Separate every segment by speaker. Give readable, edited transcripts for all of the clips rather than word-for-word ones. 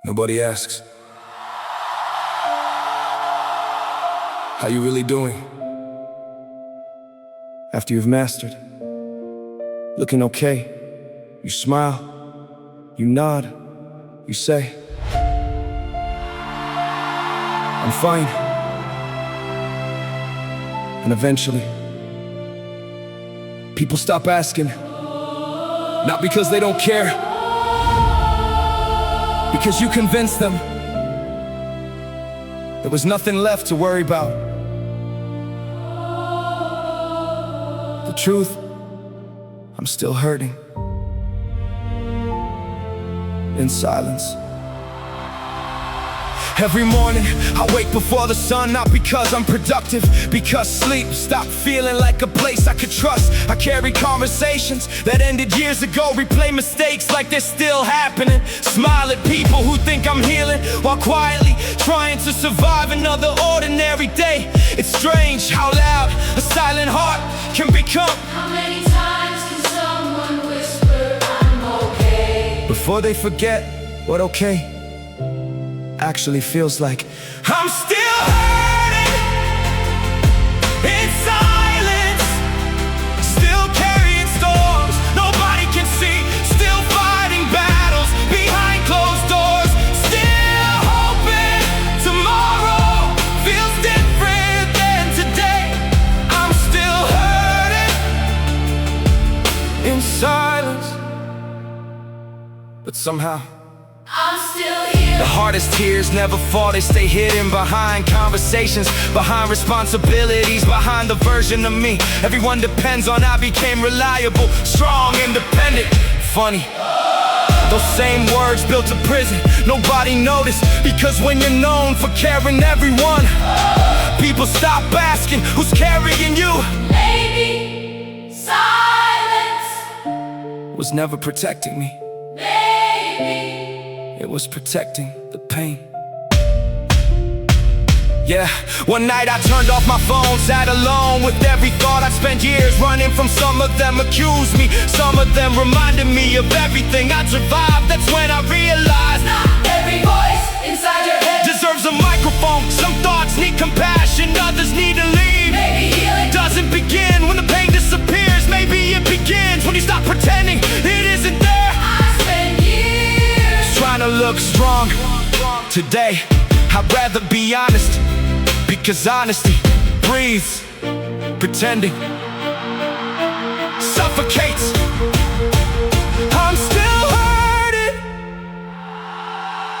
Speaker 1: Nobody asks, how you really doing? After you've mastered, looking okay, you smile, you nod, you say, I'm fine. And eventually, people stop asking, not because they don't care, because you convinced them there was nothing left to worry about. The truth, I'm still hurting. In silence. Every morning, I wake before the sun, not because I'm productive, because sleep stopped feeling like a place I could trust. I carry conversations that ended years ago, replay mistakes like they're still happening, smile at people who think I'm healing, while quietly trying to survive another ordinary day. It's strange how loud a silent heart can become.
Speaker 2: How many times can someone whisper, I'm okay?
Speaker 1: Before they forget what okay actually feels like. I'm still hurting in silence, still carrying storms nobody can see, still fighting battles behind closed doors, still hoping tomorrow feels different than today. I'm still hurting in silence, but somehow
Speaker 2: I'm still here.
Speaker 1: the hardest tears never fall, they stay hidden behind conversations, behind responsibilities, behind the version of me everyone depends on. I became reliable, strong, independent. Funny, those same words built a prison nobody noticed, because when you're known for caring everyone, people stop asking who's carrying you.
Speaker 2: Maybe silence
Speaker 1: Was never protecting me, it was protecting the pain. Yeah, one night I turned off my phone, sat alone with every thought I'd spent years running from. Some of them accused me, some of them reminded me of everything I'd survived. That's when I realized
Speaker 2: not every voice inside your head
Speaker 1: deserves a microphone. Some thoughts need compassion, others need to leave.
Speaker 2: Maybe healing
Speaker 1: Doesn't begin when the pain disappears, maybe it begins when you stop pretending it isn't there.
Speaker 2: I spent years
Speaker 1: Trying to look strong today, I'd rather be honest, because honesty breathes. Pretending suffocates. I'm still hurting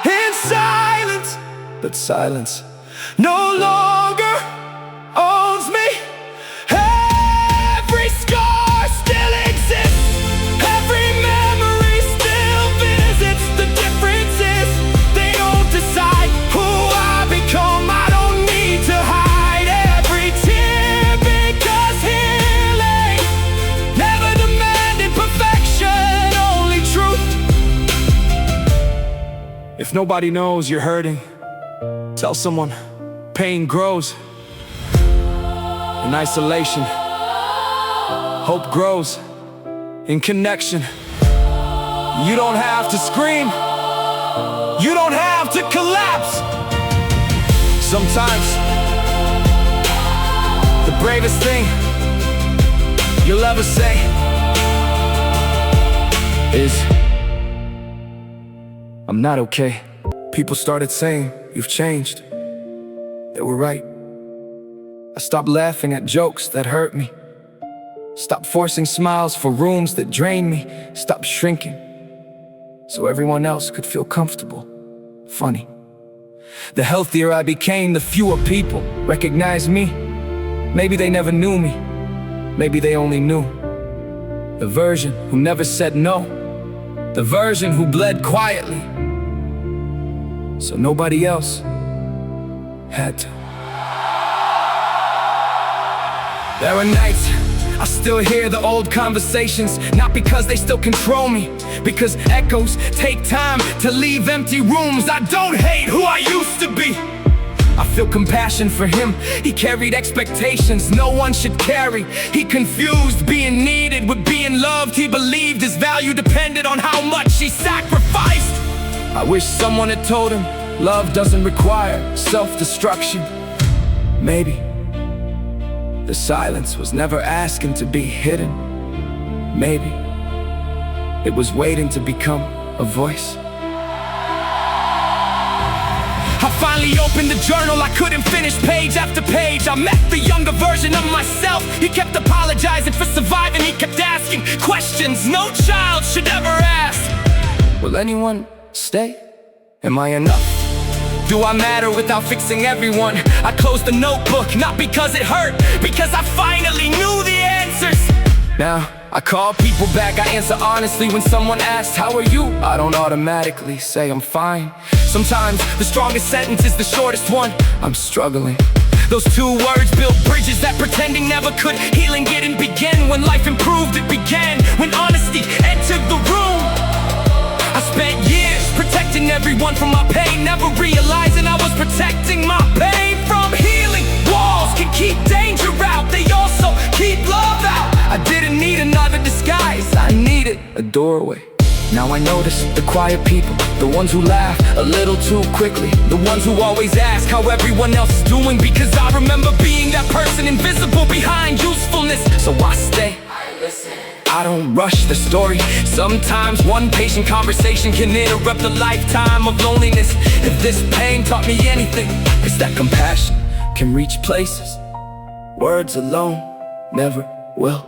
Speaker 1: in silence, but silence no longer owns me. Every scar still exists, every memory still visits. The difference is they don't decide who I become. I don't need to hide every tear, because healing never demanded perfection, only truth. If nobody knows you're hurting, tell someone. Pain grows in isolation, hope grows in connection. You don't have to scream, you don't have to collapse. Sometimes the bravest thing you'll ever say is, I'm not okay. People started saying, you've changed. They were right. I stopped laughing at jokes that hurt me, stopped forcing smiles for rooms that drained me, stopped shrinking so everyone else could feel comfortable. Funny, the healthier I became, the fewer people recognized me. Maybe they never knew me, maybe they only knew the version who never said no, the version who bled quietly so nobody else had to. There are nights I still hear the old conversations, not because they still control me, because echoes take time to leave empty rooms. I don't hate who I used to be, I feel compassion for him. He carried expectations no one should carry. He confused being needed with being loved. He believed his value depended on how much he sacrificed. I wish someone had told him love doesn't require self-destruction. Maybe the silence was never asking to be hidden. Maybe it was waiting to become a voice. I finally opened the journal, I couldn't finish page after page. I met the younger version of myself. He kept apologizing for surviving, he kept asking questions no child should ever ask. Will anyone stay? Am I enough? Do I matter without fixing everyone? I closed the notebook, not because it hurt, because I finally knew the answers. Now I call people back, I answer honestly when someone asks, how are you? I don't automatically say I'm fine. Sometimes the strongest sentence is the shortest one. I'm struggling. Those two words built bridges that pretending never could. Healing didn't begin when life improved, it began when honesty entered the room. I spent years protecting everyone from my pain, never realizing I was protecting my pain from healing. Walls can keep danger out, they also keep love out. I didn't need another disguise, I needed a doorway. Now I notice the quiet people, the ones who laugh a little too quickly, the ones who always ask how everyone else is doing, because I remember being that person invisible behind usefulness. So I stay, I listen, I don't rush the story. Sometimes one patient conversation can interrupt a lifetime of loneliness. If this pain taught me anything, it's that compassion can reach places words alone never will.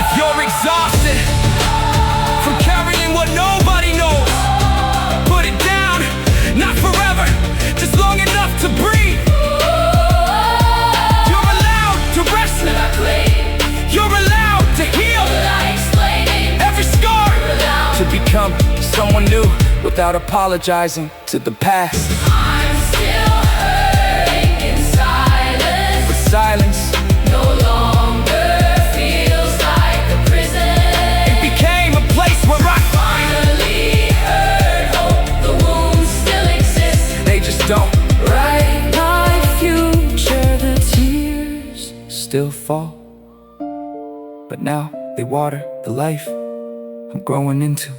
Speaker 1: If you're exhausted from carrying what nobody knows, put it down, not forever, just long enough to breathe. You're allowed to rest, you're allowed to heal every scar, to become someone new without apologizing to the past.
Speaker 2: I'm still hurting in silence,
Speaker 1: But silence
Speaker 2: no longer feels like a prison.
Speaker 1: it became a place where I
Speaker 2: Finally heard hope, the wounds still exist.
Speaker 1: they just don't
Speaker 2: Write my future, the tears
Speaker 1: still fall, but now they water the life I'm growing into.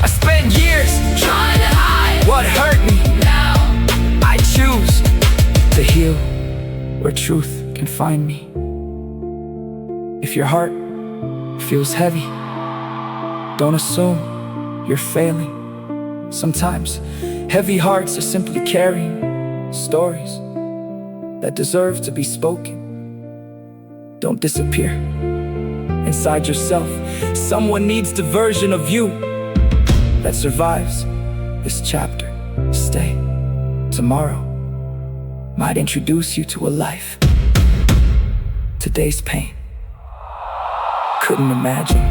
Speaker 1: I spent years
Speaker 2: trying to hide.
Speaker 1: what hurt me.
Speaker 2: Now
Speaker 1: I choose to heal where truth can find me. If your heart feels heavy, don't assume you're failing. Sometimes heavy hearts are simply carrying stories that deserve to be spoken. Don't disappear inside yourself. Someone needs the version of you that survives this chapter. Stay. Tomorrow might introduce you to a life today's pain couldn't imagine.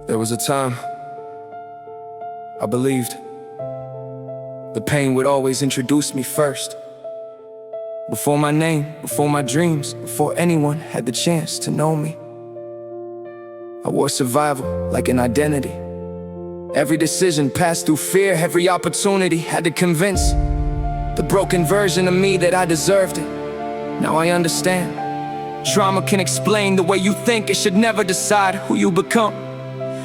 Speaker 1: There was a time I believed the pain would always introduce me first. Before my name, before my dreams, before anyone had the chance to know me. I wore survival like an identity. Every decision passed through fear, every opportunity had to convince the broken version of me that I deserved it. Now I understand. Trauma can explain the way you think, it should never decide who you become.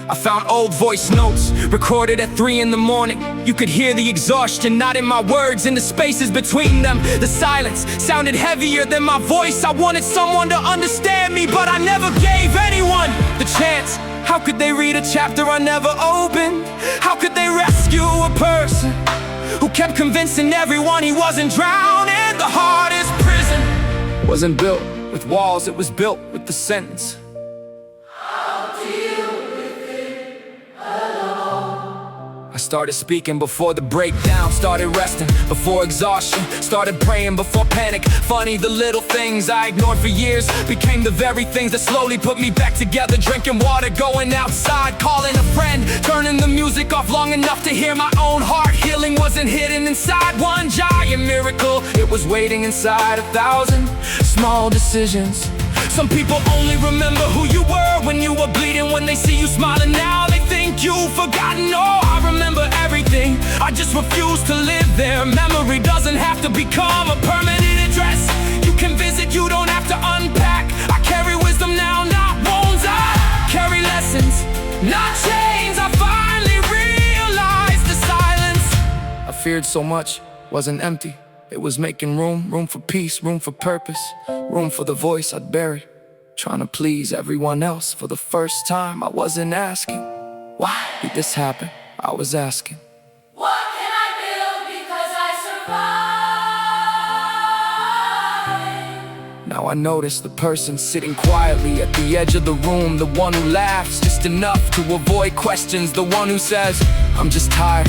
Speaker 1: I found old voice notes, recorded at 3 in the morning. You could hear the exhaustion, not in my words, in the spaces between them. The silence sounded heavier than my voice. I wanted someone to understand me, but I never gave anyone the chance. How could they read a chapter I never opened? How could they rescue a person who kept convincing everyone he wasn't drowning? The hardest prison wasn't built with walls, it was built with the sentence. I started speaking before the breakdown, started resting before exhaustion, started praying before panic. Funny, the little things I ignored for years became the very things that slowly put me back together. Drinking water, going outside, calling a friend, turning the music off long enough to hear my own heart. Healing wasn't hidden inside one giant miracle, it was waiting inside 1,000 small decisions. Some people only remember who you were when you were bleeding. When they see you smiling now, they think you've forgotten. Oh, I remember everything, I just refuse to live there. Memory doesn't have to become a permanent address. You can visit, you don't have to unpack. I carry wisdom now, not wounds. I carry lessons, not chains. I finally realized the silence I feared so much wasn't empty. It was making room for peace, room for purpose, room for the voice I'd buried. Trying to please everyone else for the first time. I wasn't asking, why did this happen? I was asking,
Speaker 2: What can I build because I survived?
Speaker 1: now I notice the person sitting quietly at the edge of the room. The one who laughs just enough to avoid questions. The one who says, I'm just tired,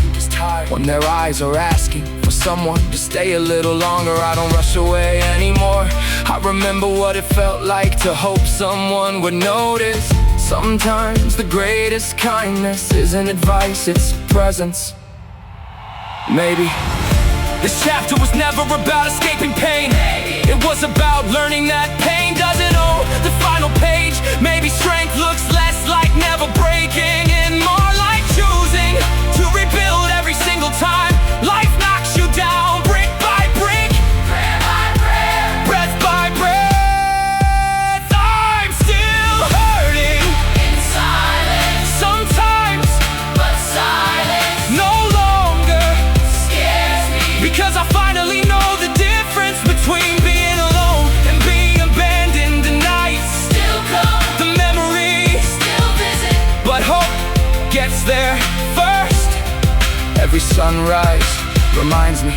Speaker 1: when their eyes are asking for someone to stay a little longer. I don't rush away anymore. I remember what it felt like to hope someone would notice. Sometimes the greatest kindness isn't advice, it's presence. Maybe this chapter was never about escaping pain. It was about learning that pain doesn't own the final page. Maybe strength looks less like never breaking and more like choosing to rebuild every single time life knocks you down, brick by brick,
Speaker 2: Prayer by prayer,
Speaker 1: breath by breath. I'm still hurting
Speaker 2: in silence,
Speaker 1: sometimes,
Speaker 2: but silence
Speaker 1: no longer,
Speaker 2: scares me.
Speaker 1: because I finally know the difference between being alone and being abandoned. The nights,
Speaker 2: Still come,
Speaker 1: the memories,
Speaker 2: still visit.
Speaker 1: but hope gets there first. Every sunrise reminds me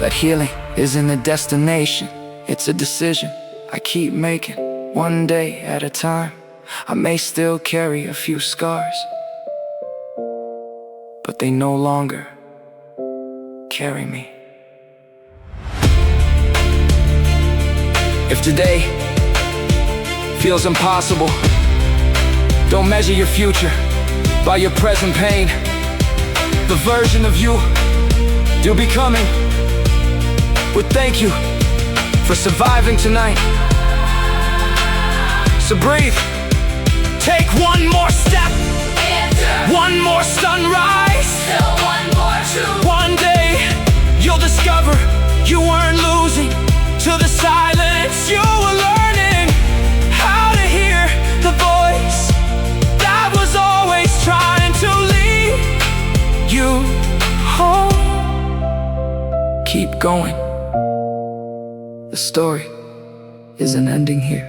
Speaker 1: that healing isn't a destination, it's a decision I keep making, one day at a time. I may still carry a few scars, but they no longer carry me. If today feels impossible, don't measure your future by your present pain. The version of you you're becoming would thank you for surviving tonight. So breathe, take one more step,
Speaker 2: Enter,
Speaker 1: one more sunrise.
Speaker 2: till one more truth.
Speaker 1: One day you'll discover you weren't losing to the silence. You were learning how to hear the voice that was always trying to lead you home. Keep going. The story isn't ending here.